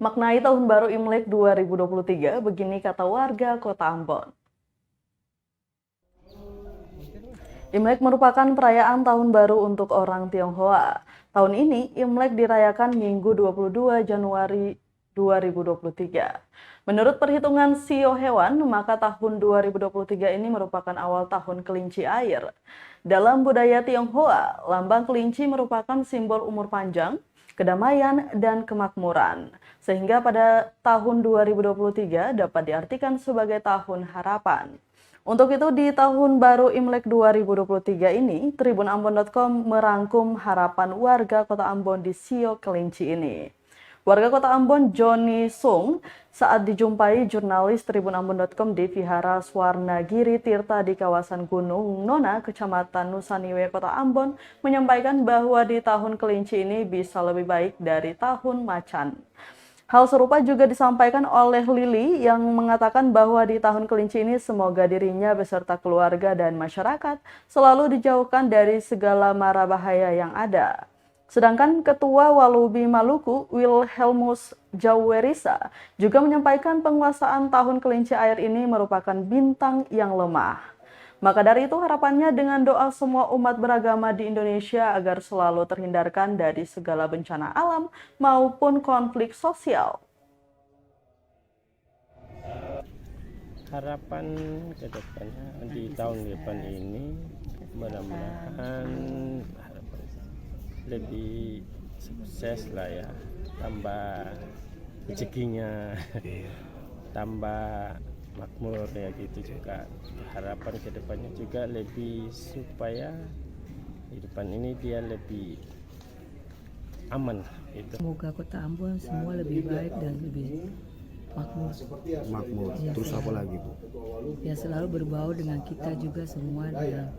Maknai Tahun Baru Imlek 2023, begini kata warga Kota Ambon. Imlek merupakan perayaan tahun baru untuk orang Tionghoa. Tahun ini, Imlek dirayakan Minggu 22 Januari 2023. Menurut perhitungan Sio Hewan, maka tahun 2023 ini merupakan awal tahun kelinci air. Dalam budaya Tionghoa, lambang kelinci merupakan simbol umur panjang, kedamaian, dan kemakmuran. Sehingga pada tahun 2023 dapat diartikan sebagai tahun harapan. Untuk itu di tahun baru Imlek 2023 ini, tribunambon.com merangkum harapan warga Kota Ambon di Sio Kelinci ini. Warga Kota Ambon Johnny Sung saat dijumpai jurnalis tribunambon.com di Vihara Swarnagiri Tirta di kawasan Gunung Nona, Kecamatan Nusaniwe, Kota Ambon, menyampaikan bahwa di tahun kelinci ini bisa lebih baik dari tahun macan. Hal serupa juga disampaikan oleh Lili yang mengatakan bahwa di tahun kelinci ini semoga dirinya beserta keluarga dan masyarakat selalu dijauhkan dari segala mara bahaya yang ada. Sedangkan Ketua Walubi Maluku, Wilhelmus Jauwerisa, juga menyampaikan penguasaan tahun kelinci air ini merupakan bintang yang lemah. Maka dari itu harapannya dengan doa semua umat beragama di Indonesia agar selalu terhindarkan dari segala bencana alam maupun konflik sosial. Harapan ke depannya di tahun depan ini mudah-mudahan lebih sukses lah ya, tambah rezekinya, tambah makmur ya gitu juga. Harapan ke depannya juga lebih supaya kehidupan ini dia lebih aman gitu. Semoga Kota Ambon semua lebih baik dan lebih makmur. Ya, terus apa lagi, Bu? Ya selalu berbau dengan kita juga semua dengan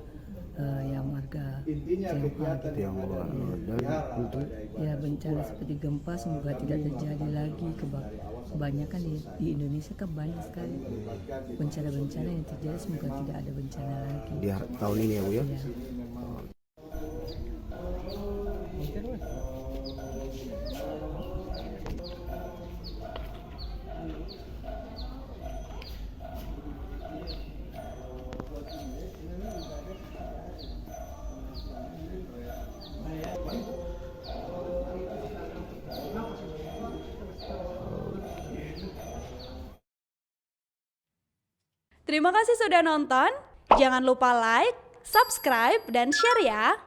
yang warga Tionghoa gitu. Tionghoa dan untuk Ya bencana seperti gempa semoga tidak terjadi lagi. Kebanyakan di Indonesia kan banyak sekali bencana-bencana yang terjadi, semoga tidak ada bencana lagi. di tahun ini ya, Bu ya. Ya. Terima kasih sudah nonton. Jangan lupa like, subscribe, dan share ya.